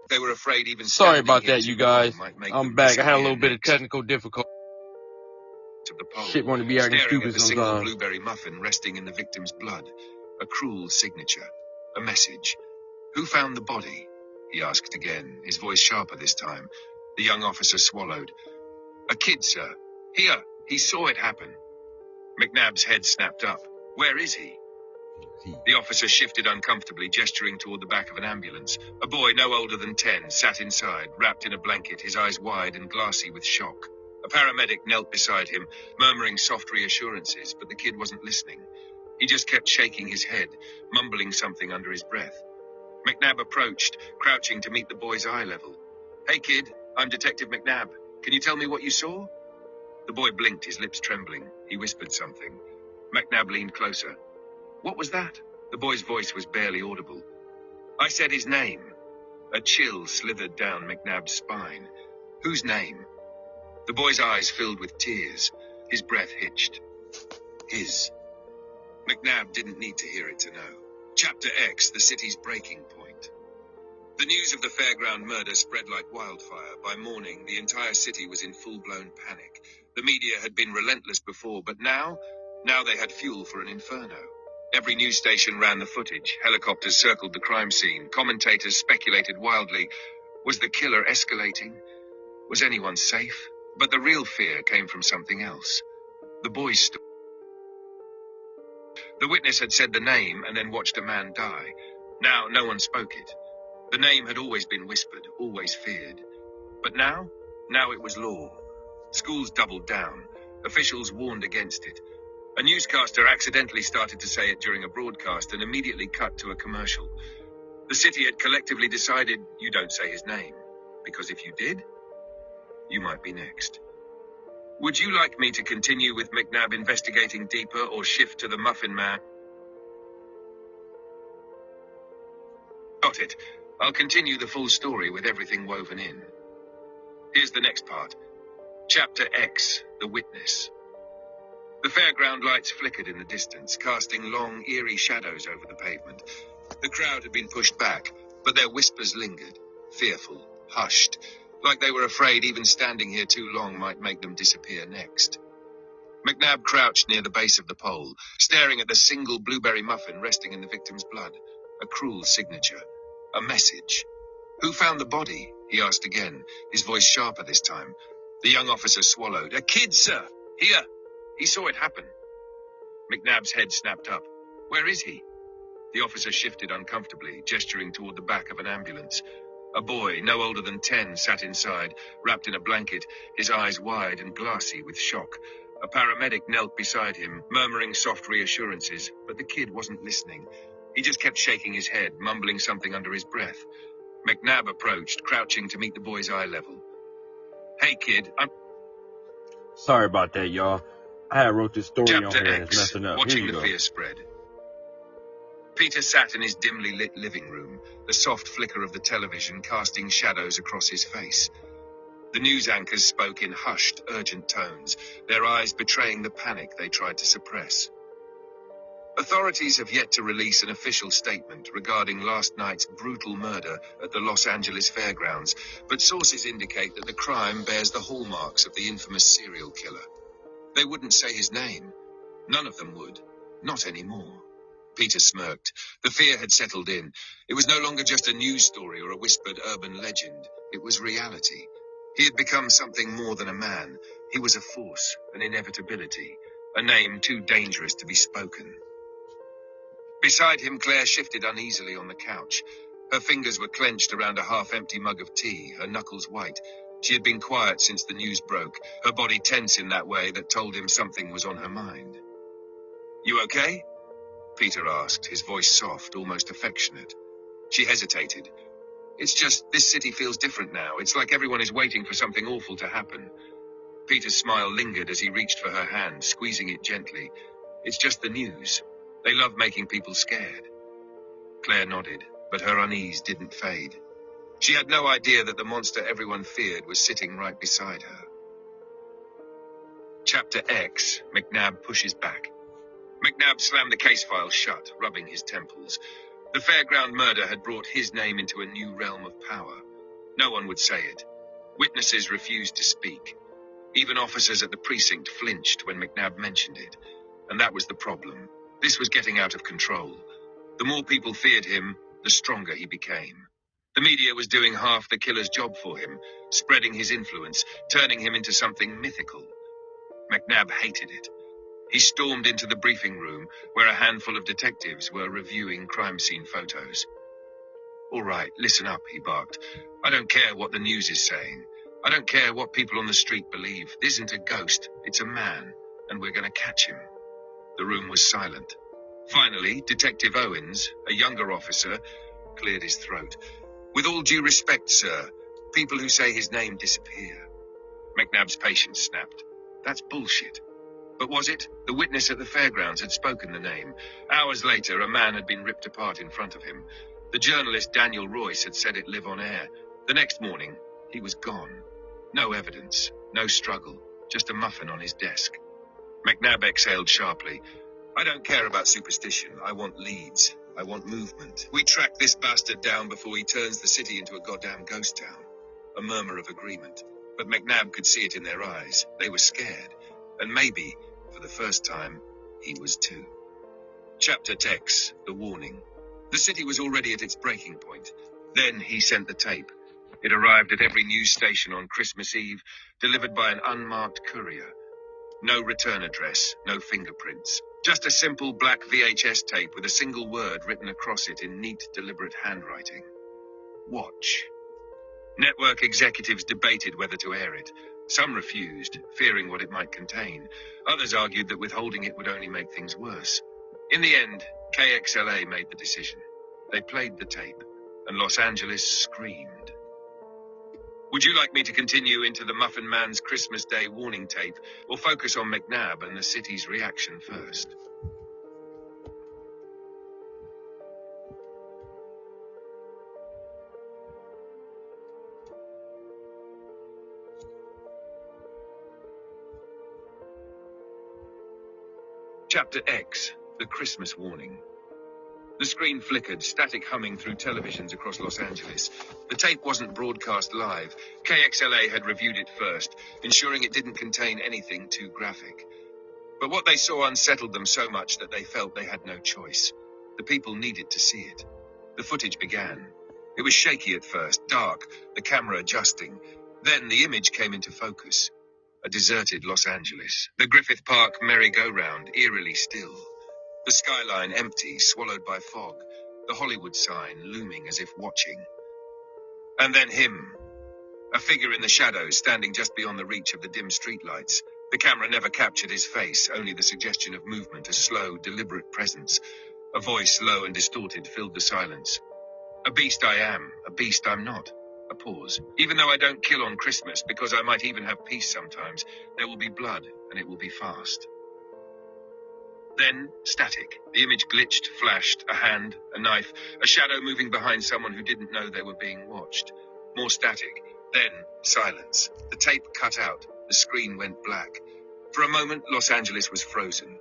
They were afraid even Sorry standing about here that, too you guys. long might make I'm them back. I had a disappear little bit of next. technical difficulty. Of the pole, Shit want to be acting staring at stupid the single sometimes. blueberry muffin resting in the victim's blood. A cruel signature. A message. Who found the body? He asked again, his voice sharper this time. The young officer swallowed. A kid, sir. Here. He saw it happen. McNabb's head snapped up. Where is he? The officer shifted uncomfortably, gesturing toward the back of an ambulance. A boy no older than 10 sat inside, wrapped in a blanket, his eyes wide and glassy with shock. A paramedic knelt beside him, murmuring soft reassurances, but the kid wasn't listening. He just kept shaking his head, mumbling something under his breath. McNabb approached, crouching to meet the boy's eye level. Hey kid, I'm Detective McNabb. Can you tell me what you saw? The boy blinked, his lips trembling. He whispered something. McNabb leaned closer. What was that? The boy's voice was barely audible. I said his name. A chill slithered down McNabb's spine. Whose name? The boy's eyes filled with tears. His breath hitched. His. McNabb didn't need to hear it to know. Chapter X, the city's breaking point. The news of the fairground murder spread like wildfire. By morning, the entire city was in full-blown panic. The media had been relentless before, but now they had fuel for an inferno. Every news station ran the footage. Helicopters circled the crime scene. Commentators speculated wildly. Was the killer escalating? Was anyone safe? But the real fear came from something else. The boy's story. The witness had said the name and then watched a man die. Now no one spoke it. The name had always been whispered, always feared. But now it was law. Schools doubled down. Officials warned against it. A newscaster accidentally started to say it during a broadcast and immediately cut to a commercial. The city had collectively decided you don't say his name, because if you did, you might be next. Would you like me to continue with McNabb investigating deeper or shift to the Muffin Man? Got it. I'll continue the full story with everything woven in. Here's the next part. Chapter X, The Witness. The fairground lights flickered in the distance, casting long, eerie shadows over the pavement. The crowd had been pushed back, but their whispers lingered, fearful, hushed, like they were afraid even standing here too long might make them disappear next. McNabb crouched near the base of the pole, staring at the single blueberry muffin resting in the victim's blood. A cruel signature. A message. Who found the body? He asked again, his voice sharper this time. The young officer swallowed. A kid, sir! Here! He saw it happen. McNabb's head snapped up. Where is he? The officer shifted uncomfortably, gesturing toward the back of an ambulance. A boy, no older than 10, sat inside, wrapped in a blanket, his eyes wide and glassy with shock. A paramedic knelt beside him, murmuring soft reassurances, but the kid wasn't listening. He just kept shaking his head, mumbling something under his breath. McNabb approached, crouching to meet the boy's eye level. Hey, kid, I'm... Sorry about that, y'all. I had wrote this story on Chapter here and it's X, messing up. watching Here the you go. fear spread. Peter sat in his dimly lit living room, the soft flicker of the television casting shadows across his face. The news anchors spoke in hushed, urgent tones, their eyes betraying the panic they tried to suppress. Authorities have yet to release an official statement regarding last night's brutal murder at the Los Angeles Fairgrounds, but sources indicate that the crime bears the hallmarks of the infamous serial killer. They wouldn't say his name. None of them would. Not anymore. Peter smirked. The fear had settled in. It was no longer just a news story or a whispered urban legend. It was reality. He had become something more than a man. He was a force, an inevitability, a name too dangerous to be spoken. Beside him, Claire shifted uneasily on the couch. Her fingers were clenched around a half-empty mug of tea, her knuckles white. She had been quiet since the news broke, her body tense in that way that told him something was on her mind. You okay? Peter asked, his voice soft, almost affectionate. She hesitated. It's just, this city feels different now. It's like everyone is waiting for something awful to happen. Peter's smile lingered as he reached for her hand, squeezing it gently. It's just the news. They love making people scared. Claire nodded, but her unease didn't fade. She had no idea that the monster everyone feared was sitting right beside her. Chapter X, McNabb pushes back. McNabb slammed the case file shut, rubbing his temples. The fairground murder had brought his name into a new realm of power. No one would say it. Witnesses refused to speak. Even officers at the precinct flinched when McNabb mentioned it. And that was the problem. This was getting out of control. The more people feared him, the stronger he became. The media was doing half the killer's job for him, spreading his influence, turning him into something mythical. McNabb hated it. He stormed into the briefing room, where a handful of detectives were reviewing crime scene photos. "All right, listen up," he barked. "I don't care what the news is saying. I don't care what people on the street believe. This isn't a ghost, it's a man, and we're going to catch him." The room was silent. Finally, Detective Owens, a younger officer, cleared his throat. "With all due respect, sir, people who say his name disappear." McNabb's patience snapped. "That's bullshit." But was it? The witness at the fairgrounds had spoken the name. Hours later, a man had been ripped apart in front of him. The journalist Daniel Royce had said it live on air. The next morning, he was gone. No evidence, no struggle, just a muffin on his desk. McNabb exhaled sharply. "I don't care about superstition. I want leads. I want movement. We track this bastard down before he turns the city into a goddamn ghost town." A murmur of agreement. But McNabb could see it in their eyes. They were scared. And maybe, for the first time, he was too. Chapter X, the warning. The city was already at its breaking point. Then he sent the tape. It arrived at every news station on Christmas Eve, delivered by an unmarked courier. No return address, no fingerprints. Just a simple black VHS tape with a single word written across it in neat, deliberate handwriting. Watch. Network executives debated whether to air it. Some refused, fearing what it might contain. Others argued that withholding it would only make things worse. In the end, KXLA made the decision. They played the tape, and Los Angeles screamed. Would you like me to continue into the Muffin Man's Christmas Day warning tape, or focus on McNabb and the city's reaction first? Chapter X, the Christmas warning. The screen flickered, static humming through televisions across Los Angeles. The tape wasn't broadcast live. KXLA had reviewed it first, ensuring it didn't contain anything too graphic. But what they saw unsettled them so much that they felt they had no choice. The people needed to see it. The footage began. It was shaky at first, dark, the camera adjusting. Then the image came into focus. A deserted Los Angeles. The Griffith Park merry-go-round, eerily still. The skyline empty, swallowed by fog. The Hollywood sign looming as if watching. And then him. A figure in the shadows, standing just beyond the reach of the dim streetlights. The camera never captured his face, only the suggestion of movement, a slow, deliberate presence. A voice, low and distorted, filled the silence. "A beast I am, a beast I'm not." A pause. "Even though I don't kill on Christmas, because I might even have peace sometimes, there will be blood, and it will be fast." Then, static. The image glitched, flashed, a hand, a knife, a shadow moving behind someone who didn't know they were being watched. More static. Then, silence. The tape cut out. The screen went black. For a moment, Los Angeles was frozen.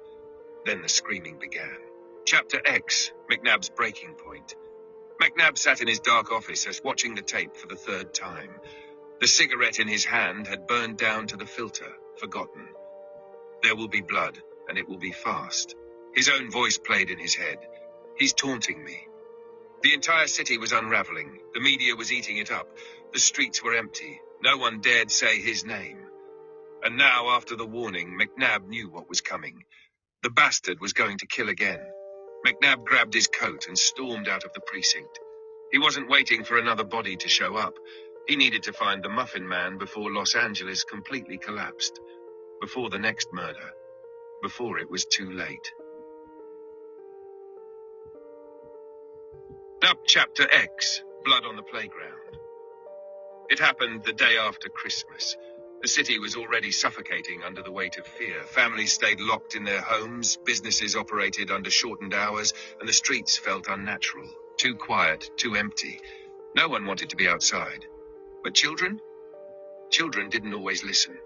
Then the screaming began. Chapter X, McNabb's breaking point. McNabb sat in his dark office as watching the tape for the third time. The cigarette in his hand had burned down to the filter, forgotten. There will be blood, and it will be fast. His own voice played in his head. He's taunting me. The entire city was unraveling. The media was eating it up. The streets were empty. No one dared say his name. And now, after the warning, McNabb knew what was coming. The bastard was going to kill again. McNabb grabbed his coat and stormed out of the precinct. He wasn't waiting for another body to show up. He needed to find the Muffin Man before Los Angeles completely collapsed. Before the next murder. Before it was too late. Up Chapter X, Blood on the Playground. It happened the day after Christmas. The city was already suffocating under the weight of fear. Families stayed locked in their homes, businesses operated under shortened hours, and the streets felt unnatural. Too quiet, too empty. No one wanted to be outside. But children? Children didn't always listen.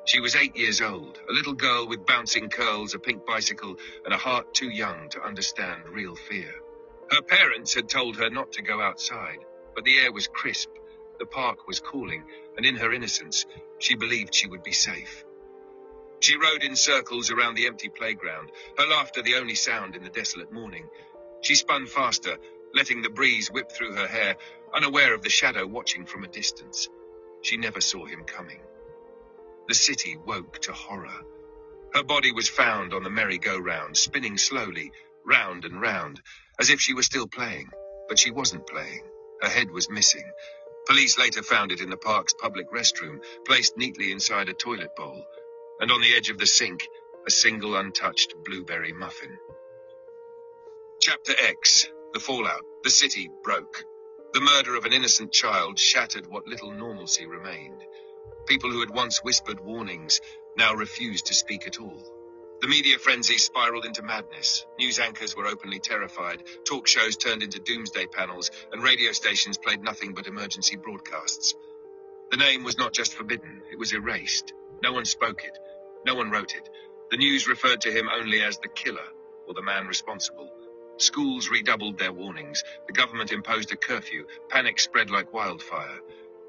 She was 8 years old, a little girl with bouncing curls, a pink bicycle, and a heart too young to understand real fear. Her parents had told her not to go outside, but the air was crisp. The park was calling, and in her innocence, she believed she would be safe. She rode in circles around the empty playground, her laughter the only sound in the desolate morning. She spun faster, letting the breeze whip through her hair, unaware of the shadow watching from a distance. She never saw him coming. The city woke to horror. Her body was found on the merry-go-round, spinning slowly, round and round, as if she were still playing. But she wasn't playing. Her head was missing. Police later found it in the park's public restroom, placed neatly inside a toilet bowl, and on the edge of the sink, a single untouched blueberry muffin. Chapter X. The fallout. The city broke. The murder of an innocent child shattered what little normalcy remained. People who had once whispered warnings now refused to speak at all. The media frenzy spiraled into madness. News anchors were openly terrified, talk shows turned into doomsday panels, and radio stations played nothing but emergency broadcasts. The name was not just forbidden, it was erased. No one spoke it. No one wrote it. The news referred to him only as the killer, or the man responsible. Schools redoubled their warnings. The government imposed a curfew. Panic spread like wildfire.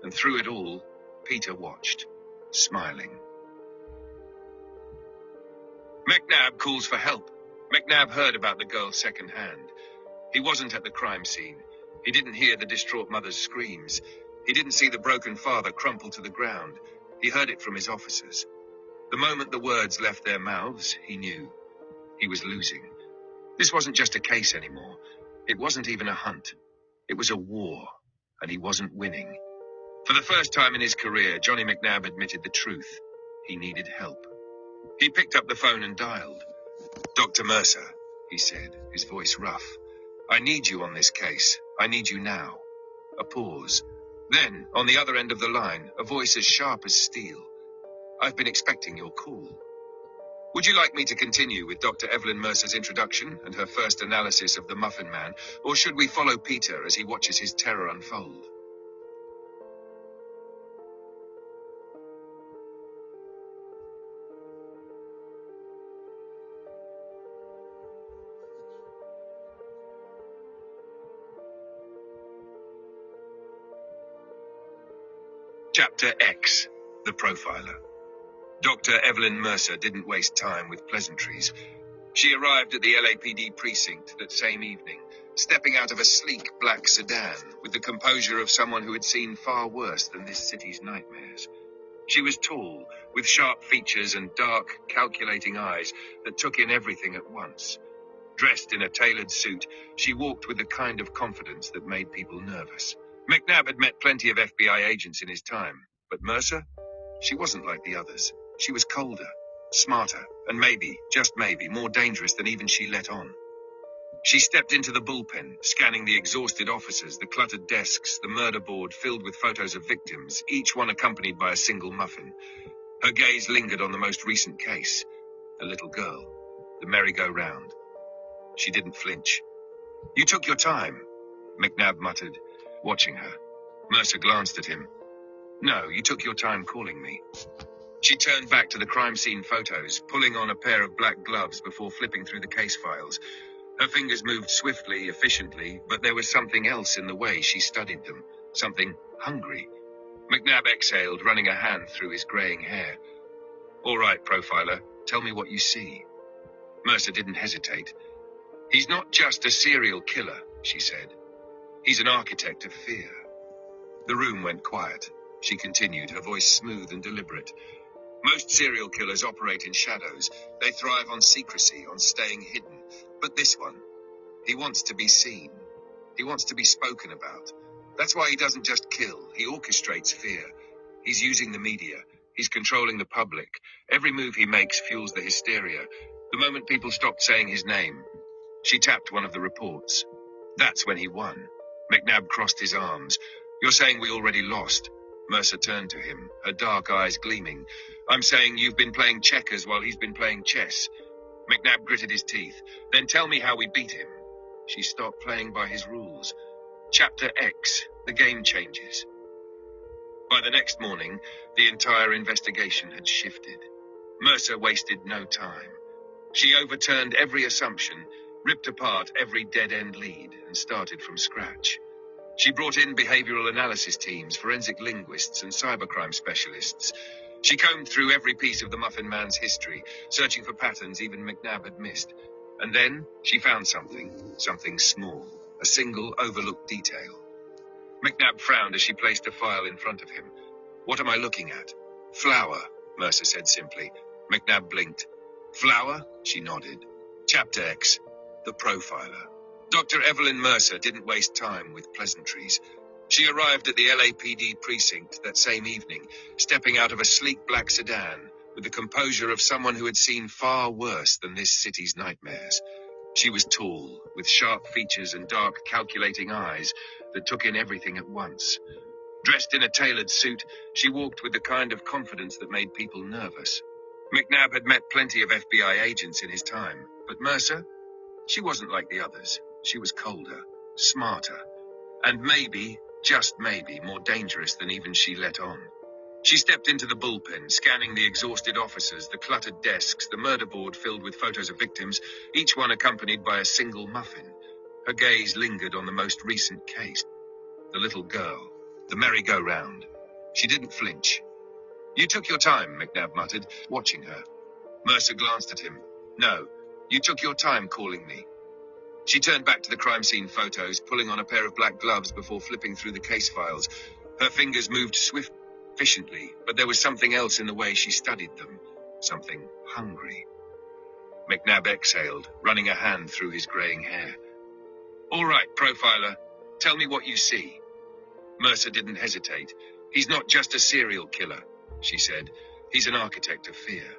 And through it all, Peter watched, smiling. McNabb calls for help. McNabb heard about the girl secondhand. He wasn't at the crime scene. He didn't hear the distraught mother's screams. He didn't see the broken father crumple to the ground. He heard it from his officers. The moment the words left their mouths, he knew. He was losing. This wasn't just a case anymore. It wasn't even a hunt. It was a war, and he wasn't winning. For the first time in his career, Johnny McNabb admitted the truth. He needed help. He picked up the phone and dialed. "Dr. Mercer," he said, his voice rough. "I need you on this case. I need you now." A pause. Then, on the other end of the line, a voice as sharp as steel. "I've been expecting your call. Would you like me to continue with Dr. Evelyn Mercer's introduction and her first analysis of the Muffin Man, or should we follow Peter as he watches his terror unfold?" Chapter X. The Profiler. Dr. Evelyn Mercer didn't waste time with pleasantries. She arrived at the LAPD precinct that same evening, stepping out of a sleek black sedan with the composure of someone who had seen far worse than this city's nightmares. She was tall, with sharp features and dark, calculating eyes that took in everything at once. Dressed in a tailored suit, she walked with the kind of confidence that made people nervous. McNabb had met plenty of FBI agents in his time, but Mercer? She wasn't like the others. She was colder, smarter, and maybe, just maybe, more dangerous than even she let on. She stepped into the bullpen, scanning the exhausted officers, the cluttered desks, the murder board filled with photos of victims, each one accompanied by a single muffin. Her gaze lingered on the most recent case, a little girl, the merry-go-round. She didn't flinch. "You took your time," McNabb muttered, watching her. Mercer glanced at him. "No, you took your time calling me." She turned back to the crime scene photos, pulling on a pair of black gloves before flipping through the case files. Her fingers moved swiftly, efficiently, but there was something else in the way she studied them, something hungry. McNabb exhaled, running a hand through his graying hair. "All right, profiler, tell me what you see." Mercer didn't hesitate. "He's not just a serial killer," she said. "He's an architect of fear." The room went quiet. She continued, her voice smooth and deliberate. "Most serial killers operate in shadows. They thrive on secrecy, on staying hidden. But this one, he wants to be seen. He wants to be spoken about. That's why he doesn't just kill. He orchestrates fear. He's using the media. He's controlling the public. Every move he makes fuels the hysteria. The moment people stopped saying his name." She tapped one of the reports. "That's when he won." McNabb crossed his arms. "You're saying we already lost?" Mercer turned to him, her dark eyes gleaming. "I'm saying you've been playing checkers while he's been playing chess." McNabb gritted his teeth. "Then tell me how we beat him." She stopped playing by his rules. Chapter X. The game changes. By the next morning, the entire investigation had shifted. Mercer wasted no time. She overturned every assumption, ripped apart every dead-end lead, and started from scratch. She brought in behavioral analysis teams, forensic linguists, and cybercrime specialists. She combed through every piece of the Muffin Man's history, searching for patterns even McNabb had missed. And then she found something small, a single overlooked detail. McNabb frowned as she placed a file in front of him. "What am I looking at?" "Flower," Mercer said simply. McNabb blinked. "Flower?" She nodded. Chapter X, The Profiler. Dr. Evelyn Mercer didn't waste time with pleasantries. She arrived at the LAPD precinct that same evening, stepping out of a sleek black sedan with the composure of someone who had seen far worse than this city's nightmares. She was tall, with sharp features and dark, calculating eyes that took in everything at once. Dressed in a tailored suit, she walked with the kind of confidence that made people nervous. McNabb had met plenty of FBI agents in his time, but Mercer? She wasn't like the others. She was colder, smarter, and maybe, just maybe, more dangerous than even she let on. She stepped into the bullpen, scanning the exhausted officers, the cluttered desks, the murder board filled with photos of victims, each one accompanied by a single muffin. Her gaze lingered on the most recent case. The little girl, the merry-go-round. She didn't flinch. "You took your time," McNabb muttered, watching her. Mercer glanced at him. "No, you took your time calling me." She turned back to the crime scene photos, pulling on a pair of black gloves before flipping through the case files. Her fingers moved swiftly, efficiently, but there was something else in the way she studied them. Something hungry. McNabb exhaled, running a hand through his graying hair. "All right, profiler, tell me what you see." Mercer didn't hesitate. "He's not just a serial killer," she said. "He's an architect of fear."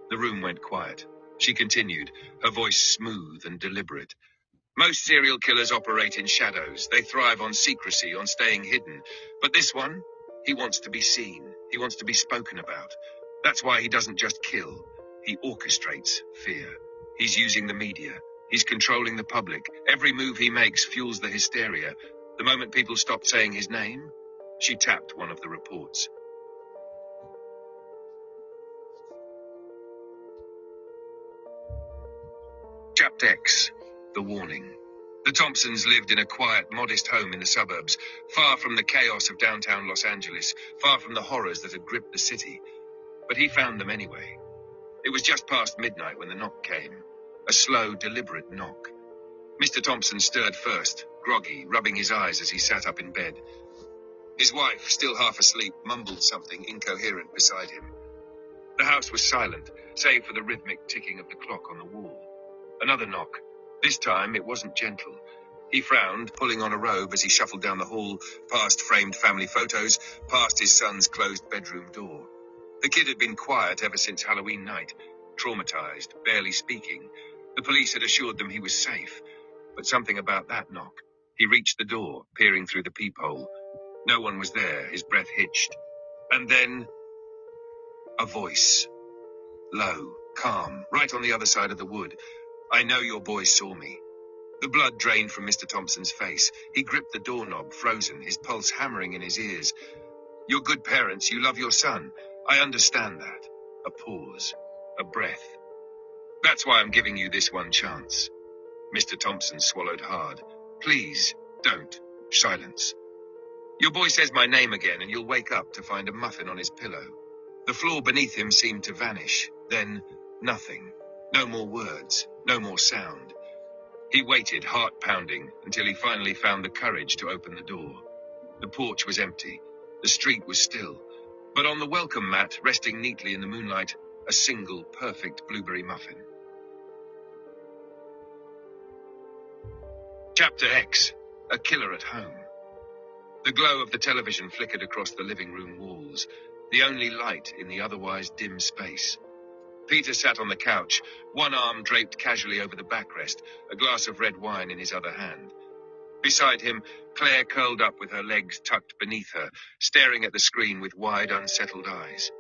The room went quiet. She continued, her voice smooth and deliberate. "Most serial killers operate in shadows. They thrive on secrecy, on staying hidden. But this one, he wants to be seen. He wants to be spoken about. That's why he doesn't just kill. He orchestrates fear. He's using the media. He's controlling the public. Every move he makes fuels the hysteria. The moment people stopped saying his name, she tapped one of the reports. Chapter X, The Warning. The Thompsons lived in a quiet, modest home in the suburbs, far from the chaos of downtown Los Angeles, far from the horrors that had gripped the city. But he found them anyway. It was just past midnight when the knock came. A slow, deliberate knock. Mr. Thompson stirred first, groggy, rubbing his eyes as he sat up in bed. His wife, still half asleep, mumbled something incoherent beside him. The house was silent, save for the rhythmic ticking of the clock on the wall. Another knock. This time it wasn't gentle. He frowned, pulling on a robe as he shuffled down the hall, past framed family photos, past his son's closed bedroom door. The kid had been quiet ever since Halloween night, traumatized, barely speaking. The police had assured them he was safe. But something about that knock. He reached the door, peering through the peephole. No one was there, his breath hitched. And then, a voice. Low, calm, right on the other side of the wood. "I know your boys saw me." The blood drained from Mr. Thompson's face. He gripped the doorknob, frozen, his pulse hammering in his ears. "You're good parents, you love your son. I understand that." A pause. A breath. "That's why I'm giving you this one chance." Mr. Thompson swallowed hard. "Please, don't." Silence. "Your boy says my name again and you'll wake up to find a muffin on his pillow." The floor beneath him seemed to vanish. Then, nothing. No more words. No more sound. He waited, heart pounding, until he finally found the courage to open the door. The porch was empty. The street was still. But on the welcome mat, resting neatly in the moonlight, a single, perfect blueberry muffin. Chapter X, A Killer at Home. The glow of the television flickered across the living room walls, the only light in the otherwise dim space. Peter sat on the couch, one arm draped casually over the backrest, a glass of red wine in his other hand. Beside him, Claire curled up with her legs tucked beneath her, staring at the screen with wide, unsettled eyes.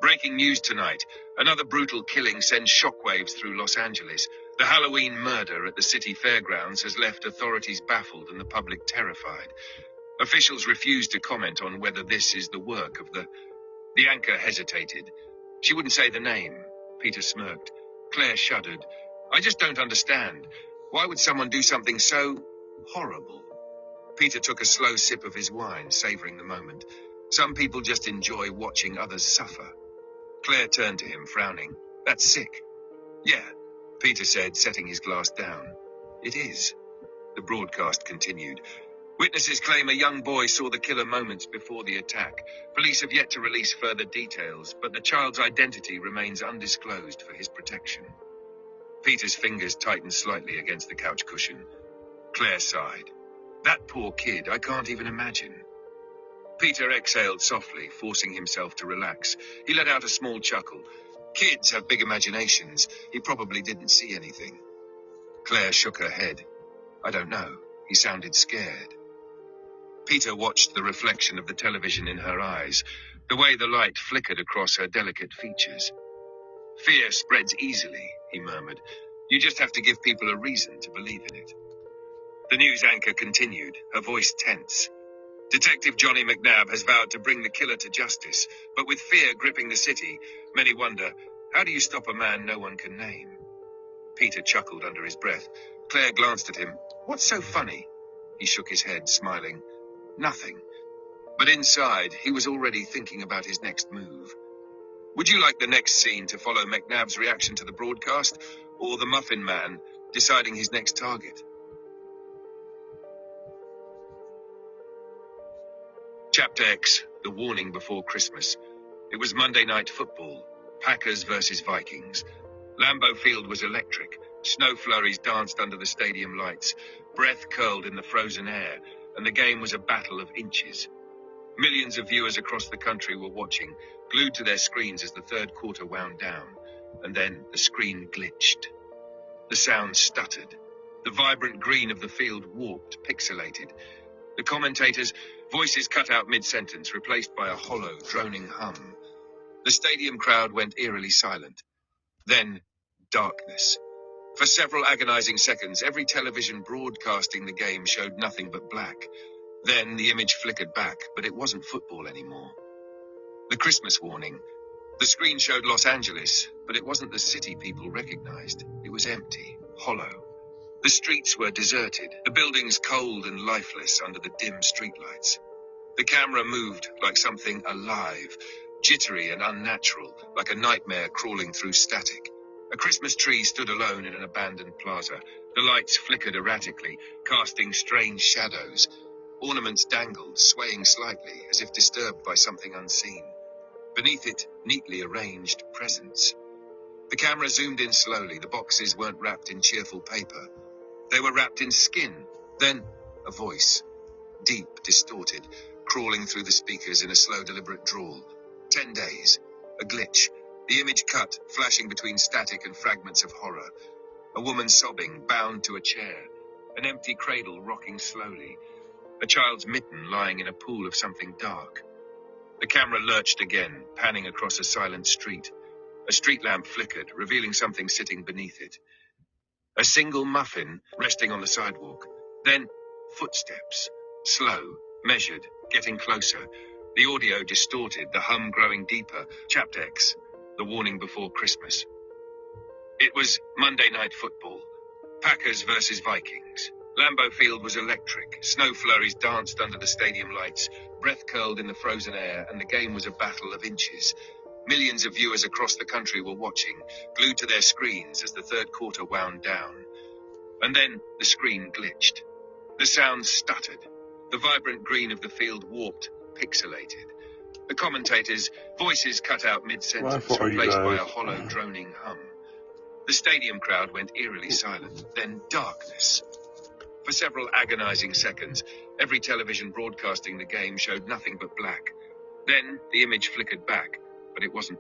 Breaking news tonight. Another brutal killing sends shockwaves through Los Angeles. The Halloween murder at the city fairgrounds has left authorities baffled and the public terrified. Officials refuse to comment on whether this is the work of The anchor hesitated. She wouldn't say the name. Peter smirked. Claire shuddered. "I just don't understand. Why would someone do something so horrible?" Peter took a slow sip of his wine, savoring the moment. Some people just enjoy watching others suffer. Claire turned to him, frowning. That's sick. Yeah, Peter said, setting his glass down. It is. The broadcast continued. Witnesses claim a young boy saw the killer moments before the attack. Police have yet to release further details, but the child's identity remains undisclosed for his protection. Peter's fingers tightened slightly against the couch cushion. Claire sighed. That poor kid, I can't even imagine. Peter exhaled softly, forcing himself to relax. He let out a small chuckle. Kids have big imaginations. He probably didn't see anything. Claire shook her head. I don't know. He sounded scared. Peter watched the reflection of the television in her eyes, the way the light flickered across her delicate features. Fear spreads easily, he murmured. You just have to give people a reason to believe in it. The news anchor continued, her voice tense. Detective Johnny McNabb has vowed to bring the killer to justice, but with fear gripping the city, many wonder, how do you stop a man no one can name? Peter chuckled under his breath. Claire glanced at him. What's so funny? He shook his head, smiling. Nothing. But inside, he was already thinking about his next move. Would you like the next scene to follow McNabb's reaction to the broadcast, or the Muffin Man deciding his next target? Chapter X, the warning before Christmas. It was Monday Night Football, Packers versus Vikings. Lambeau Field was electric. Snow flurries danced under the stadium lights. Breath curled in the frozen air, and the game was a battle of inches. Millions of viewers across the country were watching, glued to their screens as the third quarter wound down, and then the screen glitched. The sound stuttered. The vibrant green of the field warped, pixelated. The commentators' voices cut out mid-sentence, replaced by a hollow, droning hum. The stadium crowd went eerily silent. Then, darkness. For several agonizing seconds, every television broadcasting the game showed nothing but black. Then the image flickered back, but it wasn't football anymore. The Christmas warning. The screen showed Los Angeles, but it wasn't the city people recognized. It was empty, hollow. The streets were deserted, the buildings cold and lifeless under the dim streetlights. The camera moved like something alive, jittery and unnatural, like a nightmare crawling through static. A Christmas tree stood alone in an abandoned plaza. The lights flickered erratically, casting strange shadows. Ornaments dangled, swaying slightly, as if disturbed by something unseen. Beneath it, neatly arranged presents. The camera zoomed in slowly. The boxes weren't wrapped in cheerful paper. They were wrapped in skin. Then, a voice. Deep, distorted, crawling through the speakers in a slow, deliberate drawl. 10 days. A glitch. The image cut, flashing between static and fragments of horror. A woman sobbing, bound to a chair. An empty cradle rocking slowly. A child's mitten lying in a pool of something dark. The camera lurched again, panning across a silent street. A street lamp flickered, revealing something sitting beneath it. A single muffin resting on the sidewalk. Then, footsteps. Slow, measured, getting closer. The audio distorted, the hum growing deeper. Chapter X, the warning before Christmas. It was Monday Night Football. Packers versus Vikings. Lambeau Field was electric. Snow flurries danced under the stadium lights. Breath curled in the frozen air, and the game was a battle of inches. Millions of viewers across the country were watching, glued to their screens as the third quarter wound down. And then the screen glitched. The sound stuttered. The vibrant green of the field warped, pixelated. The commentators' voices cut out mid-sentence, replaced by a hollow, droning hum. The stadium crowd went eerily silent. Then darkness. For several agonizing seconds, every television broadcasting the game showed nothing but black. Then the image flickered back, but it wasn't.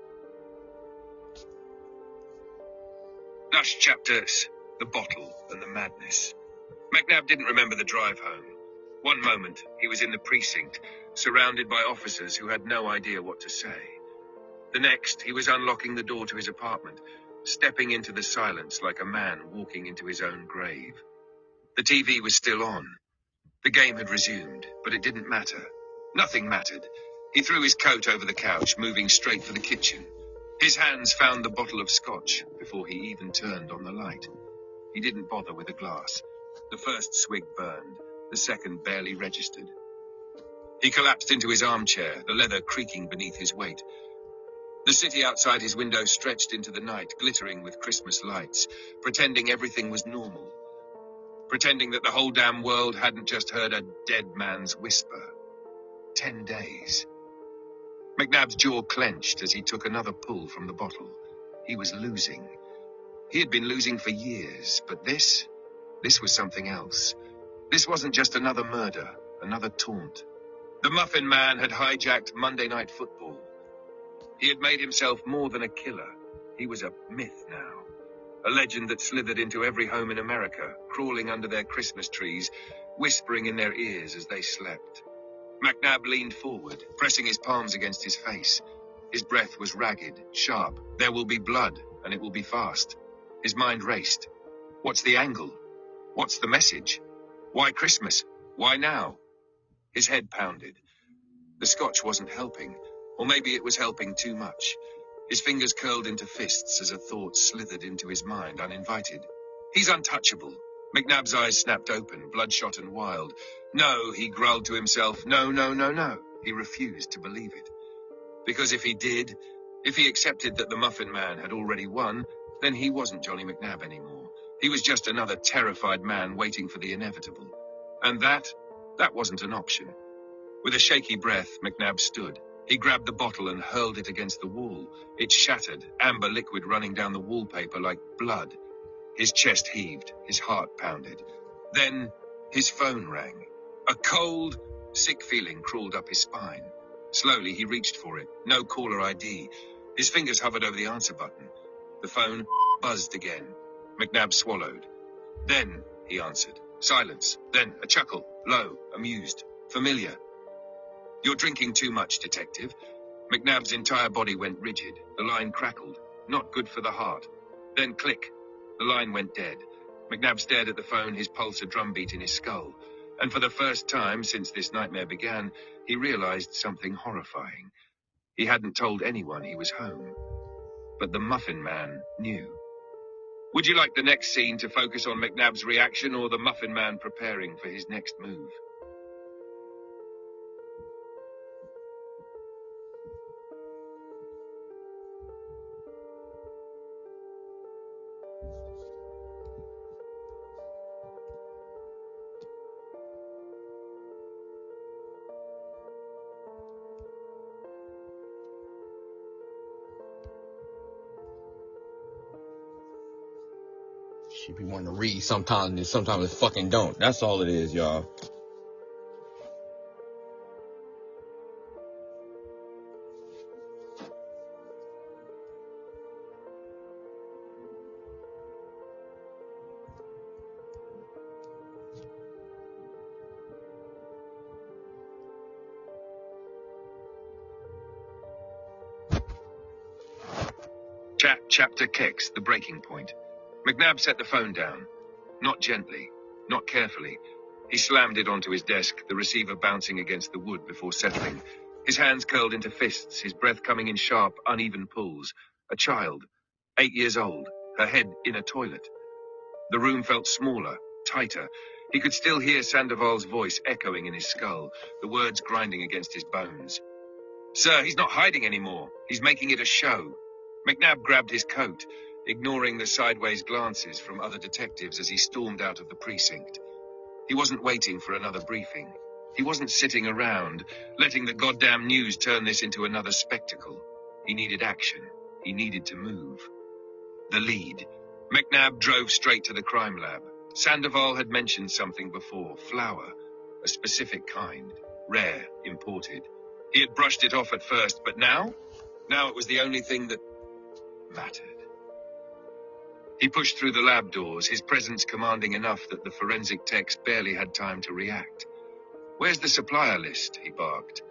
Lush chapters, the bottle and the madness. McNabb didn't remember the drive home. One moment, he was in the precinct, surrounded by officers who had no idea what to say. The next, he was unlocking the door to his apartment, stepping into the silence like a man walking into his own grave. The TV was still on. The game had resumed, but it didn't matter. Nothing mattered. He threw his coat over the couch, moving straight for the kitchen. His hands found the bottle of scotch before he even turned on the light. He didn't bother with a glass. The first swig burned. The second barely registered. He collapsed into his armchair, the leather creaking beneath his weight. The city outside his window stretched into the night, glittering with Christmas lights, pretending everything was normal. Pretending that the whole damn world hadn't just heard a dead man's whisper. 10 days. McNabb's jaw clenched as he took another pull from the bottle. He was losing. He had been losing for years, but this was something else. This wasn't just another murder, another taunt. The Muffin Man had hijacked Monday Night Football. He had made himself more than a killer. He was a myth now. A legend that slithered into every home in America, crawling under their Christmas trees, whispering in their ears as they slept. McNabb leaned forward, pressing his palms against his face. His breath was ragged, sharp. There will be blood, and it will be fast. His mind raced. What's the angle? What's the message? Why Christmas? Why now? His head pounded. The scotch wasn't helping, or maybe it was helping too much. His fingers curled into fists as a thought slithered into his mind, uninvited. He's untouchable. McNabb's eyes snapped open, bloodshot and wild. No, he growled to himself. No, no, no, no. He refused to believe it. Because if he did, if he accepted that the Muffin Man had already won, then he wasn't Johnny McNabb anymore. He was just another terrified man waiting for the inevitable. And that wasn't an option. With a shaky breath, McNabb stood. He grabbed the bottle and hurled it against the wall. It shattered, amber liquid running down the wallpaper like blood. His chest heaved, his heart pounded. Then his phone rang. A cold, sick feeling crawled up his spine. Slowly he reached for it. No caller ID. His fingers hovered over the answer button. The phone buzzed again. McNabb swallowed. Then he answered. Silence. Then a chuckle. Low, amused, familiar. You're drinking too much, detective. McNabb's entire body went rigid. The line crackled. Not good for the heart. Then click. The line went dead. McNabb stared at the phone, his pulse a drumbeat in his skull. And for the first time since this nightmare began, he realized something horrifying. He hadn't told anyone he was home. But the Muffin Man knew. Would you like the next scene to focus on McNabb's reaction or the Muffin Man preparing for his next move? She be wanting to read sometimes, and sometimes it fucking don't. That's all it is, y'all. Chapter Kex, the breaking point. McNabb set the phone down. Not gently, not carefully. He slammed it onto his desk, the receiver bouncing against the wood before settling. His hands curled into fists, his breath coming in sharp, uneven pulls. A child, 8 years old, her head in a toilet. The room felt smaller, tighter. He could still hear Sandoval's voice echoing in his skull, the words grinding against his bones. Sir, he's not hiding anymore. He's making it a show. McNabb grabbed his coat, ignoring the sideways glances from other detectives as he stormed out of the precinct. He wasn't waiting for another briefing. He wasn't sitting around, letting the goddamn news turn this into another spectacle. He needed action. He needed to move. The lead. McNabb drove straight to the crime lab. Sandoval had mentioned something before, flour, a specific kind, rare, imported. He had brushed it off at first, but now it was the only thing that mattered. He pushed through the lab doors, his presence commanding enough that the forensic techs barely had time to react. Where's the supplier list? He barked.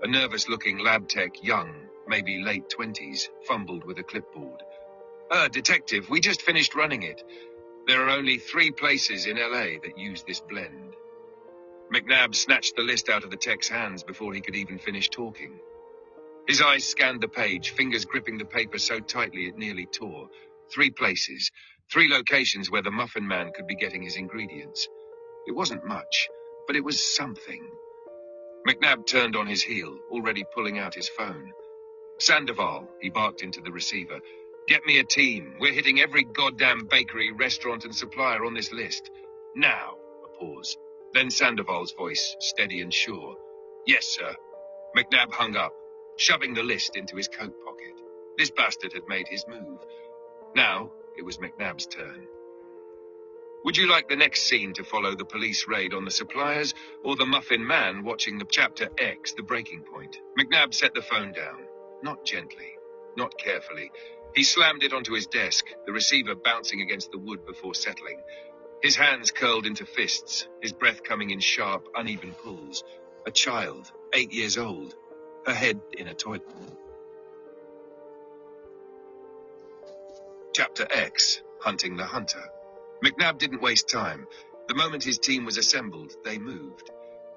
A nervous-looking lab tech, young, maybe late 20s, fumbled with a clipboard. Detective, we just finished running it. There are only 3 places in LA that use this blend. McNabb snatched the list out of the tech's hands before he could even finish talking. His eyes scanned the page, fingers gripping the paper so tightly it nearly tore. 3 places, 3 locations where the Muffin Man could be getting his ingredients. It wasn't much, but it was something. McNabb turned on his heel, already pulling out his phone. Sandoval, he barked into the receiver. Get me a team. We're hitting every goddamn bakery, restaurant, and supplier on this list. Now. A pause. Then Sandoval's voice, steady and sure. Yes, sir. McNabb hung up, shoving the list into his coat pocket. This bastard had made his move. Now, it was McNabb's turn. Would you like the next scene to follow the police raid on the suppliers, or the muffin man watching the Chapter X, the breaking point? McNabb set the phone down. Not gently, not carefully. He slammed it onto his desk, the receiver bouncing against the wood before settling. His hands curled into fists, his breath coming in sharp, uneven pulls. A child, 8 years old, her head in a toilet. Chapter X, Hunting the Hunter. McNabb didn't waste time. The moment his team was assembled, they moved.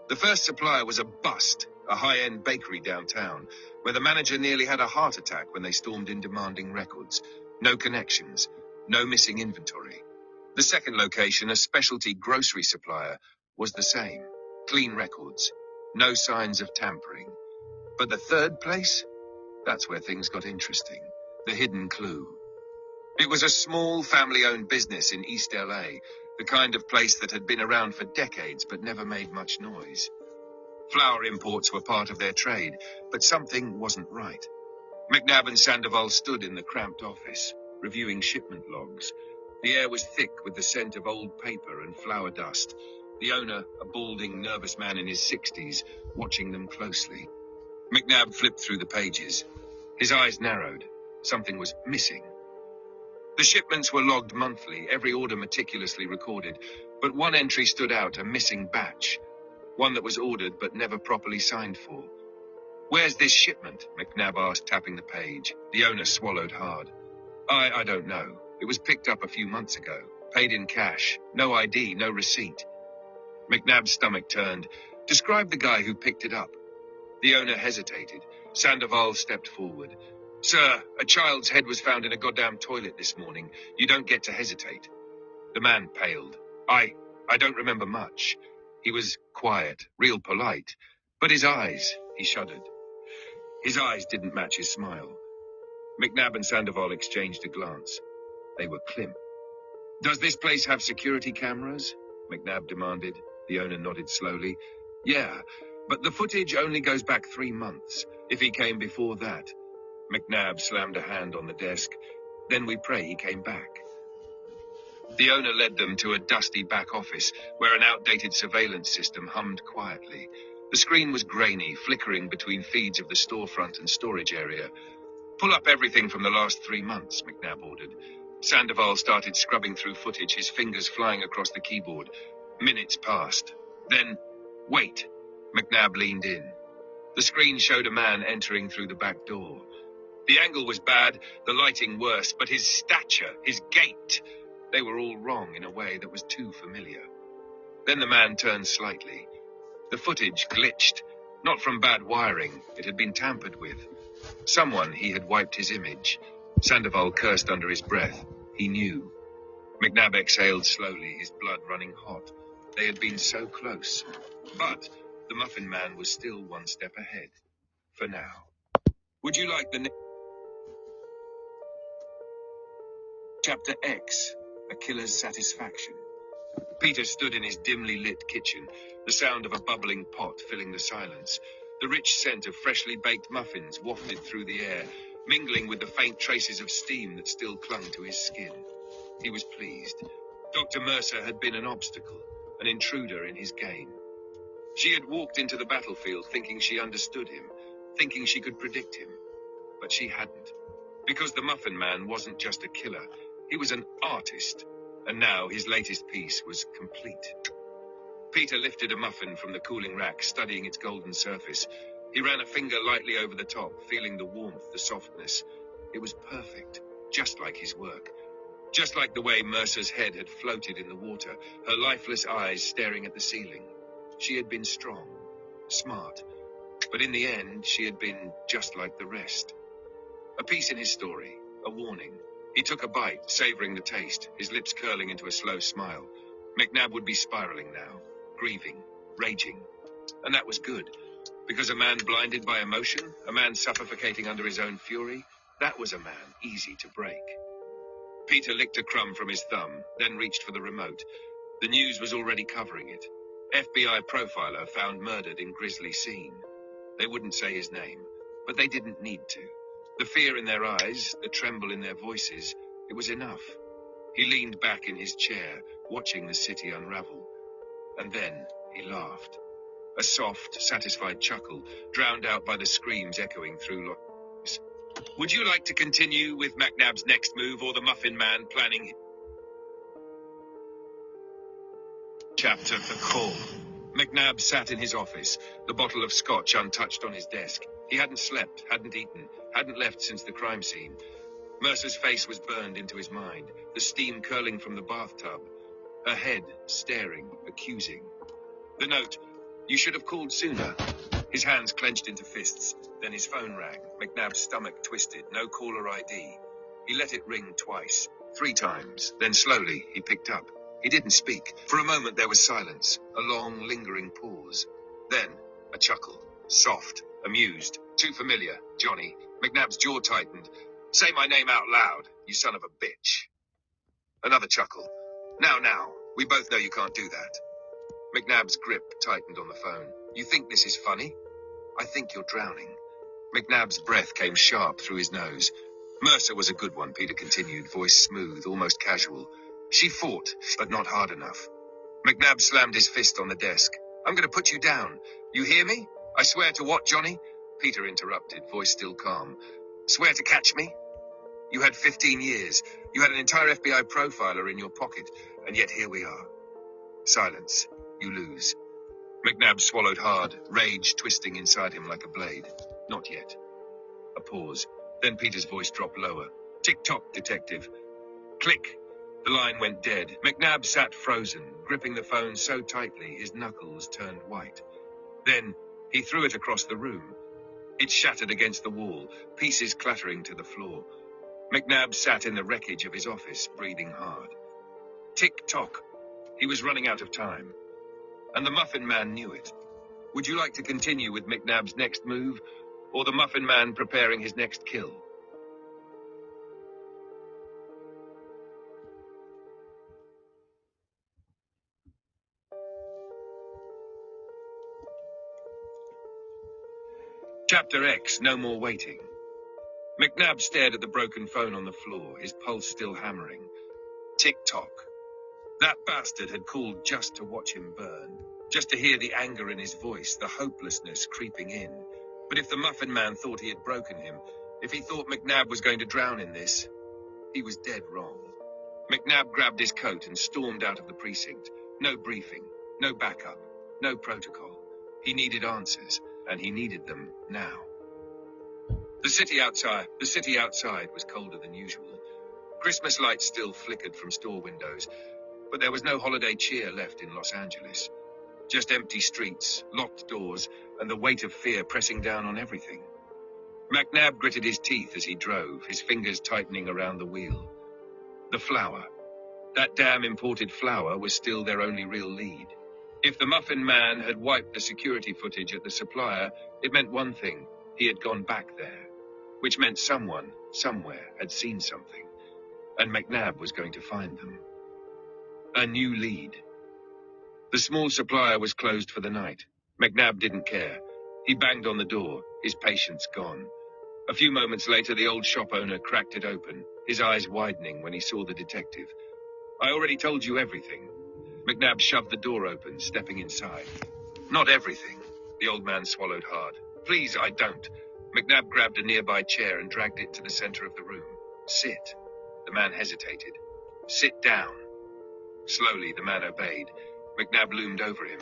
The first supplier was a bust, a high-end bakery downtown, where the manager nearly had a heart attack when they stormed in demanding records. No connections, no missing inventory. The second location, a specialty grocery supplier, was the same. Clean records, no signs of tampering. But the third place? That's where things got interesting. The hidden clue. It was a small, family-owned business in East LA, the kind of place that had been around for decades but never made much noise. Flour imports were part of their trade, but something wasn't right. McNabb and Sandoval stood in the cramped office, reviewing shipment logs. The air was thick with the scent of old paper and flour dust. The owner, a balding, nervous man in his 60s, watching them closely. McNabb flipped through the pages. His eyes narrowed. Something was missing. The shipments were logged monthly, every order meticulously recorded, but one entry stood out, a missing batch. One that was ordered but never properly signed for. Where's this shipment? McNabb asked, tapping the page. The owner swallowed hard. I don't know. It was picked up a few months ago. Paid in cash. No ID, no receipt. McNabb's stomach turned. Describe the guy who picked it up. The owner hesitated. Sandoval stepped forward. Sir, a child's head was found in a goddamn toilet this morning. You don't get to hesitate. The man paled. I don't remember much. He was quiet, real polite. But his eyes, he shuddered. His eyes didn't match his smile. McNabb and Sandoval exchanged a glance. They were Klim. Does this place have security cameras? McNabb demanded. The owner nodded slowly. Yeah, but the footage only goes back 3 months. If he came before that. McNabb slammed a hand on the desk. Then we pray he came back. The owner led them to a dusty back office where an outdated surveillance system hummed quietly. The screen was grainy, flickering between feeds of the storefront and storage area. Pull up everything from the last 3 months, McNabb ordered. Sandoval started scrubbing through footage, his fingers flying across the keyboard. Minutes passed. Then, wait. McNabb leaned in. The screen showed a man entering through the back door. The angle was bad, the lighting worse, but his stature, his gait, they were all wrong in a way that was too familiar. Then the man turned slightly. The footage glitched, not from bad wiring, it had been tampered with. Someone, he had wiped his image. Sandoval cursed under his breath. He knew. McNabb exhaled slowly, his blood running hot. They had been so close. But the Muffin Man was still one step ahead. For now. Would you like the Chapter X, A Killer's Satisfaction. Peter stood in his dimly lit kitchen, the sound of a bubbling pot filling the silence. The rich scent of freshly baked muffins wafted through the air, mingling with the faint traces of steam that still clung to his skin. He was pleased. Dr. Mercer had been an obstacle, an intruder in his game. She had walked into the battlefield thinking she understood him, thinking she could predict him. But she hadn't. Because the Muffin Man wasn't just a killer, he was an artist. And now his latest piece was complete. Peter lifted a muffin from the cooling rack, studying its golden surface. He ran a finger lightly over the top, feeling the warmth, the softness. It was perfect, just like his work. Just like the way Mercer's head had floated in the water, her lifeless eyes staring at the ceiling. She had been strong, smart, but in the end, she had been just like the rest. A piece in his story, a warning. He took a bite, savoring the taste, his lips curling into a slow smile. McNabb would be spiraling now, grieving, raging. And that was good, because a man blinded by emotion, a man suffocating under his own fury, that was a man easy to break. Peter licked a crumb from his thumb, then reached for the remote. The news was already covering it. FBI profiler found murdered in grisly scene. They wouldn't say his name, but they didn't need to. The fear in their eyes, the tremble in their voices, it was enough. He leaned back in his chair, watching the city unravel. And then he laughed. A soft, satisfied chuckle, drowned out by the screams echoing through Los. Would you like to continue with McNabb's next move, or the Muffin Man planning chapter The Call? McNabb sat in his office, the bottle of scotch untouched on his desk. He hadn't slept, hadn't eaten, hadn't left since the crime scene. Mercer's face was burned into his mind, the steam curling from the bathtub. Her head staring, accusing. The note, "You should have called sooner." His hands clenched into fists. Then his phone rang. McNabb's stomach twisted, no caller ID. He let it ring twice, 3 times. Then slowly, he picked up. He didn't speak. For a moment there was silence, a long, lingering pause. Then, a chuckle. Soft, amused, too familiar, Johnny. McNabb's jaw tightened. "Say my name out loud, you son of a bitch." Another chuckle. Now, we both know you can't do that." McNabb's grip tightened on the phone. "You think this is funny? I think you're drowning." McNabb's breath came sharp through his nose. "Mercer was a good one," Peter continued, voice smooth, almost casual. "She fought, but not hard enough." McNabb slammed his fist on the desk. "I'm going to put you down. You hear me? I swear to what, Johnny?" Peter interrupted, voice still calm. "Swear to catch me? You had 15 years. You had an entire FBI profiler in your pocket, and yet here we are." Silence. "You lose." McNabb swallowed hard, rage twisting inside him like a blade. "Not yet." A pause. Then Peter's voice dropped lower. "Tick-tock, detective." Click. The line went dead. McNabb sat frozen, gripping the phone so tightly his knuckles turned white. Then he threw it across the room. It shattered against the wall, pieces clattering to the floor. McNabb sat in the wreckage of his office, breathing hard. Tick-tock. He was running out of time. And the Muffin Man knew it. Would you like to continue with McNabb's next move, or the Muffin Man preparing his next kill? Chapter X, No More Waiting. McNabb stared at the broken phone on the floor, his pulse still hammering. Tick-tock. That bastard had called just to watch him burn, just to hear the anger in his voice, the hopelessness creeping in. But if the Muffin Man thought he had broken him, if he thought McNabb was going to drown in this, he was dead wrong. McNabb grabbed his coat and stormed out of the precinct. No briefing, no backup, no protocol. He needed answers, and he needed them now. The city outside was colder than usual. Christmas lights still flickered from store windows, but there was no holiday cheer left in Los Angeles. Just empty streets, locked doors, and the weight of fear pressing down on everything. McNabb gritted his teeth as he drove, his fingers tightening around the wheel. The flour. That damn imported flour was still their only real lead. If the Muffin Man had wiped the security footage at the supplier, it meant one thing: he had gone back there. Which meant someone, somewhere, had seen something. And McNabb was going to find them. A new lead. The small supplier was closed for the night. McNabb didn't care. He banged on the door, his patience gone. A few moments later, the old shop owner cracked it open, his eyes widening when he saw the detective. "I already told you everything." McNabb shoved the door open, stepping inside. "Not everything." The old man swallowed hard. "Please, I don't." McNabb grabbed a nearby chair and dragged it to the center of the room. "Sit." The man hesitated. "Sit down." Slowly, the man obeyed. McNabb loomed over him.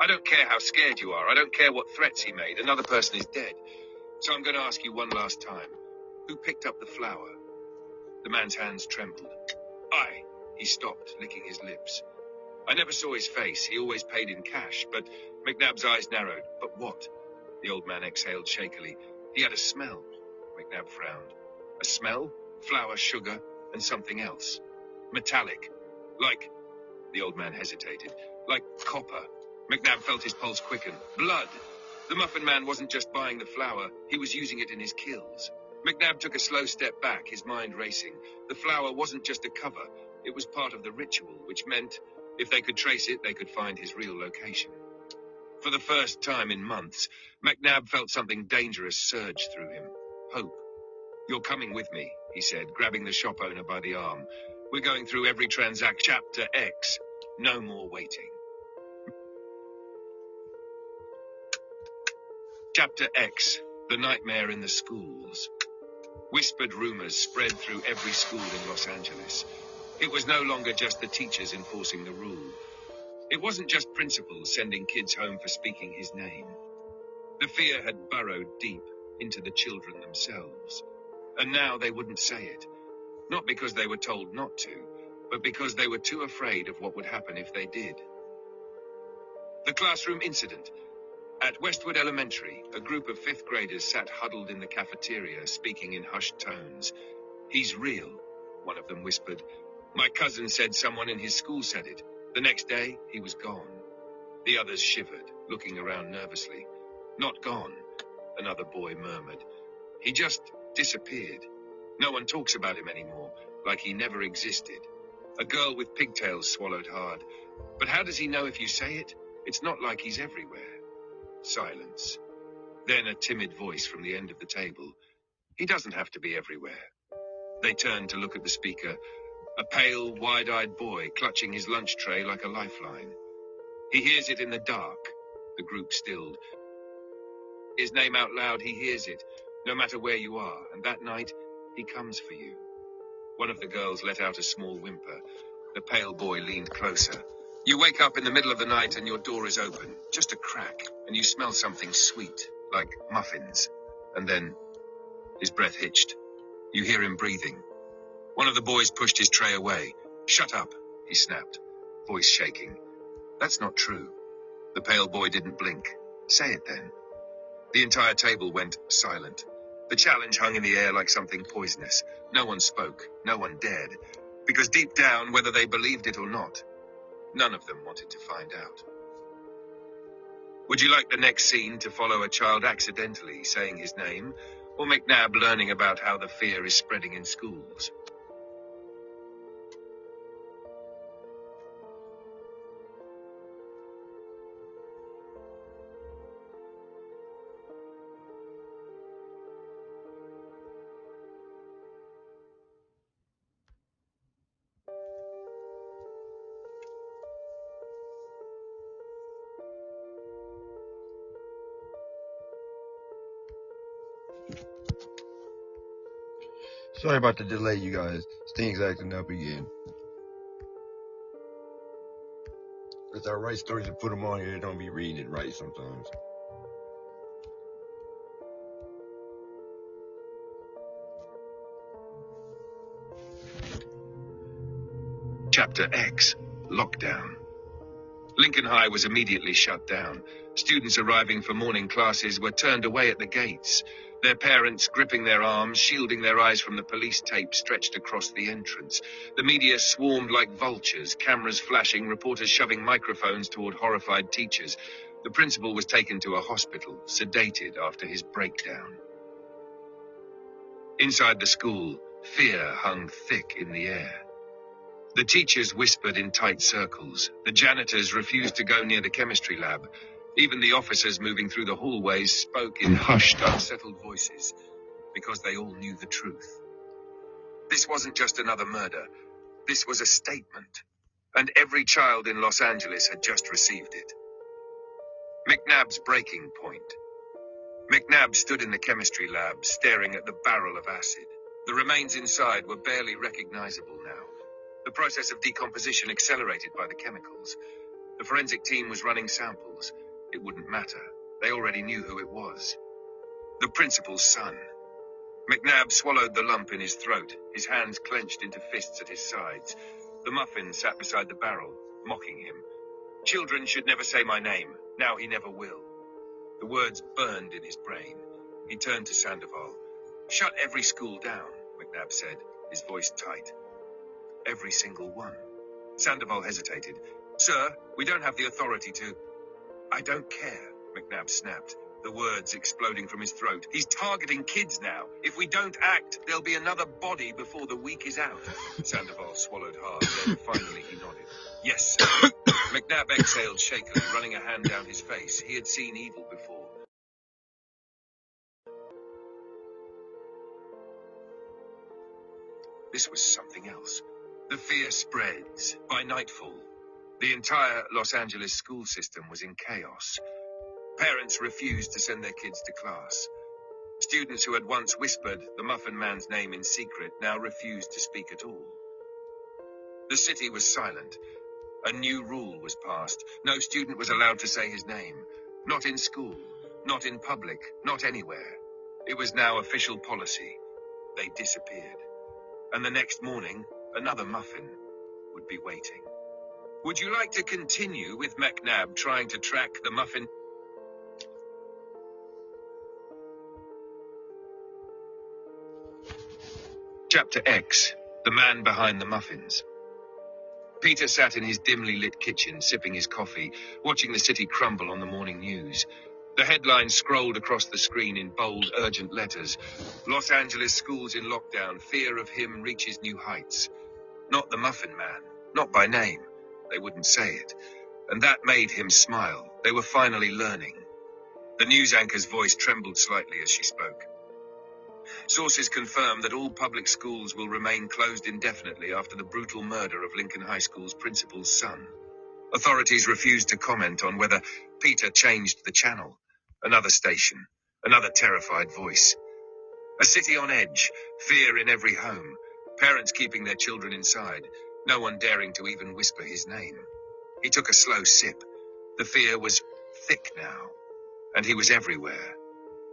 "I don't care how scared you are. I don't care what threats he made. Another person is dead. So I'm going to ask you one last time. Who picked up the flour?" The man's hands trembled. "I." He stopped, licking his lips. "I never saw his face. He always paid in cash, but..." McNabb's eyes narrowed. "But what?" The old man exhaled shakily. "He had a smell." McNabb frowned. "A smell? Flour, sugar, and something else. Metallic. Like..." The old man hesitated. "Like copper." McNabb felt his pulse quicken. Blood! The Muffin Man wasn't just buying the flour, he was using it in his kills. McNabb took a slow step back, his mind racing. The flour wasn't just a cover, it was part of the ritual, which meant if they could trace it, they could find his real location. For the first time in months, McNabb felt something dangerous surge through him. Hope. "You're coming with me," he said, grabbing the shop owner by the arm. "We're going through every transaction. Chapter X. No more waiting." Chapter X. The Nightmare in the Schools. Whispered rumors spread through every school in Los Angeles. It was no longer just the teachers enforcing the rule. It wasn't just principals sending kids home for speaking his name. The fear had burrowed deep into the children themselves. And now they wouldn't say it. Not because they were told not to, but because they were too afraid of what would happen if they did. The classroom incident. At Westwood Elementary, a group of fifth graders sat huddled in the cafeteria, speaking in hushed tones. "He's real," one of them whispered. "My cousin said someone in his school said it. The next day, he was gone." The others shivered, looking around nervously. "Not gone," another boy murmured. "He just disappeared. No one talks about him anymore, like he never existed." A girl with pigtails swallowed hard. "But how does he know if you say it? It's not like he's everywhere." Silence. Then a timid voice from the end of the table. "He doesn't have to be everywhere." They turned to look at the speaker, a pale, wide-eyed boy clutching his lunch tray like a lifeline. "He hears it in the dark." The group stilled. His name out loud, he hears it, no matter where you are, and that night, he comes for you. One of the girls let out a small whimper. The pale boy leaned closer. "You wake up in the middle of the night and your door is open, just a crack, and you smell something sweet, like muffins. And then," his breath hitched. "You hear him breathing." One of the boys pushed his tray away. "Shut up," he snapped, voice shaking. "That's not true." The pale boy didn't blink. "Say it then." The entire table went silent. The challenge hung in the air like something poisonous. No one spoke, no one dared, because deep down, whether they believed it or not, none of them wanted to find out. Would you like the next scene to follow a child accidentally saying his name, or McNabb learning about how the fear is spreading in schools? Sorry about the delay, you guys. Things acting up again. If I write stories and put them on here, they don't be reading it right sometimes. Chapter X. Lockdown. Lincoln High was immediately shut down. Students arriving for morning classes were turned away at the gates, their parents gripping their arms, shielding their eyes from the police tape stretched across the entrance. The media swarmed like vultures, cameras flashing, reporters shoving microphones toward horrified teachers. The principal was taken to a hospital, sedated after his breakdown. Inside the school, fear hung thick in the air. The teachers whispered in tight circles. The janitors refused to go near the chemistry lab. Even the officers moving through the hallways spoke in hushed, unsettled voices, because they all knew the truth. This wasn't just another murder. This was a statement. And every child in Los Angeles had just received it. McNabb's breaking point. McNabb stood in the chemistry lab, staring at the barrel of acid. The remains inside were barely recognizable now. The process of decomposition accelerated by the chemicals. The forensic team was running samples. It wouldn't matter. They already knew who it was. The principal's son. McNabb swallowed the lump in his throat, his hands clenched into fists at his sides. The muffin sat beside the barrel, mocking him. "Children should never say my name. Now he never will." The words burned in his brain. He turned to Sandoval. "Shut every school down," McNabb said, his voice tight. "Every single one." Sandoval hesitated. "Sir, we don't have the authority to..." I don't care, McNabb snapped, the words exploding from his throat. He's targeting kids now. If we don't act, there'll be another body before the week is out. Sandoval swallowed hard, then finally he nodded. Yes, sir. McNabb exhaled shakily, running a hand down his face. He had seen evil before. This was something else. The fear spreads. By nightfall, the entire Los Angeles school system was in chaos. Parents refused to send their kids to class. Students who had once whispered the Muffin Man's name in secret now refused to speak at all. The city was silent. A new rule was passed. No student was allowed to say his name. Not in school, not in public, not anywhere. It was now official policy. They disappeared. And the next morning, another Muffin would be waiting. Would you like to continue with McNabb trying to track the Muffin? Chapter X, The Man Behind the Muffins. Peter sat in his dimly lit kitchen, sipping his coffee, watching the city crumble on the morning news. The headlines scrolled across the screen in bold, urgent letters. Los Angeles schools in lockdown, fear of him reaches new heights. Not the Muffin Man, not by name. They wouldn't say it. And that made him smile. They were finally learning. The news anchor's voice trembled slightly as she spoke. Sources confirm that all public schools will remain closed indefinitely after the brutal murder of Lincoln High School's principal's son. Authorities refused to comment on whether Peter changed the channel. Another station, another terrified voice. A city on edge, fear in every home, parents keeping their children inside, no one daring to even whisper his name. He took a slow sip. The fear was thick now, and he was everywhere.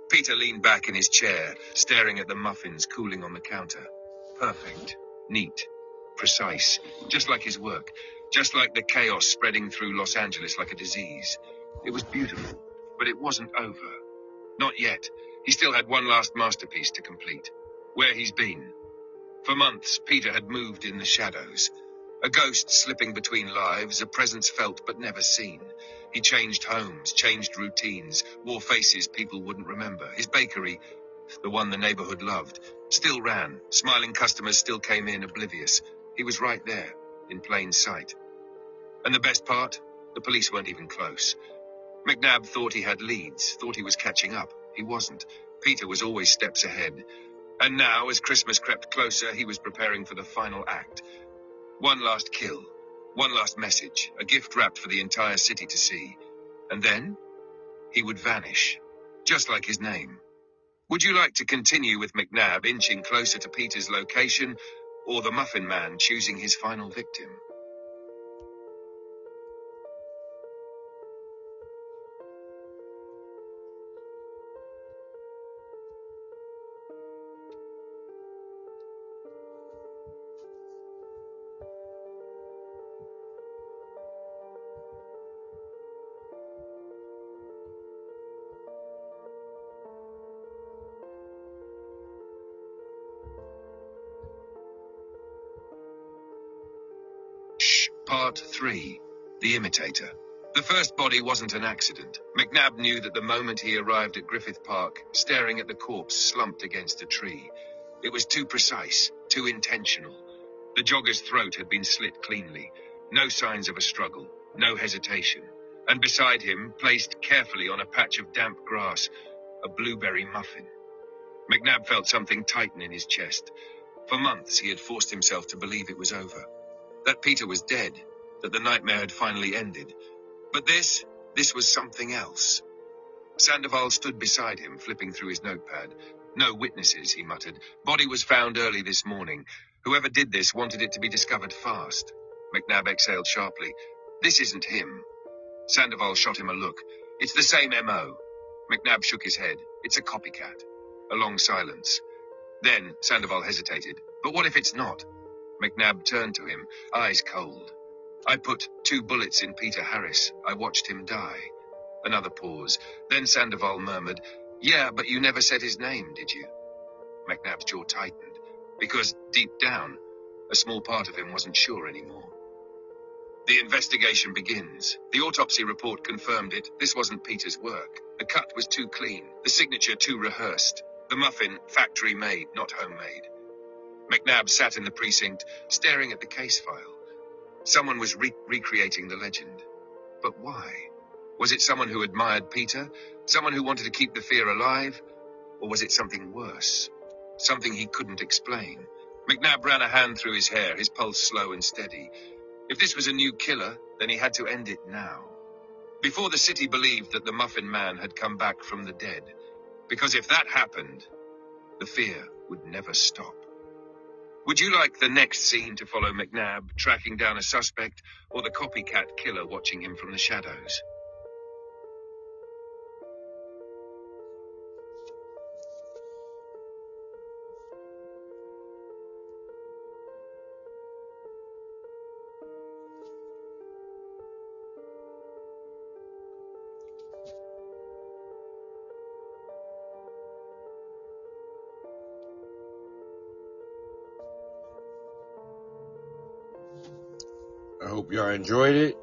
Peter leaned back in his chair, staring at the muffins cooling on the counter. Perfect, neat, precise, just like his work, just like the chaos spreading through Los Angeles like a disease. It was beautiful, but it wasn't over. Not yet. He still had one last masterpiece to complete. Where he's been. For months, Peter had moved in the shadows. A ghost slipping between lives, a presence felt but never seen. He changed homes, changed routines, wore faces people wouldn't remember. His bakery, the one the neighborhood loved, still ran. Smiling customers still came in oblivious. He was right there, in plain sight. And the best part? The police weren't even close. McNabb thought he had leads, thought he was catching up. He wasn't. Peter was always steps ahead. And now, as Christmas crept closer, he was preparing for the final act. One last kill, one last message, a gift wrapped for the entire city to see. And then, he would vanish, just like his name. Would you like to continue with McNabb inching closer to Peter's location, or the Muffin Man choosing his final victim? Part 3. The Imitator. The first body wasn't an accident. McNabb knew that the moment he arrived at Griffith Park, staring at the corpse slumped against a tree. It was too precise, too intentional. The jogger's throat had been slit cleanly. No signs of a struggle, no hesitation. And beside him, placed carefully on a patch of damp grass, a blueberry muffin. McNabb felt something tighten in his chest. For months he had forced himself to believe it was over. That Peter was dead, that the nightmare had finally ended. But this was something else. Sandoval stood beside him, flipping through his notepad. No witnesses, he muttered. Body was found early this morning. Whoever did this wanted it to be discovered fast. McNabb exhaled sharply. This isn't him. Sandoval shot him a look. It's the same M.O. McNabb shook his head. It's a copycat. A long silence. Then Sandoval hesitated. But what if it's not? McNabb turned to him, eyes cold. I put 2 bullets in Peter Harris. I watched him die. Another pause. Then Sandoval murmured, Yeah, but you never said his name, did you? McNabb's jaw tightened, because deep down, a small part of him wasn't sure anymore. The investigation begins. The autopsy report confirmed it. This wasn't Peter's work. The cut was too clean, the signature too rehearsed. The muffin, factory-made, not homemade. McNabb sat in the precinct, staring at the case file. Someone was recreating the legend. But why? Was it someone who admired Peter? Someone who wanted to keep the fear alive? Or was it something worse? Something he couldn't explain? McNabb ran a hand through his hair, his pulse slow and steady. If this was a new killer, then he had to end it now. Before the city believed that the Muffin Man had come back from the dead. Because if that happened, the fear would never stop. Would you like the next scene to follow McNabb tracking down a suspect, or the copycat killer watching him from the shadows? I hope y'all enjoyed it.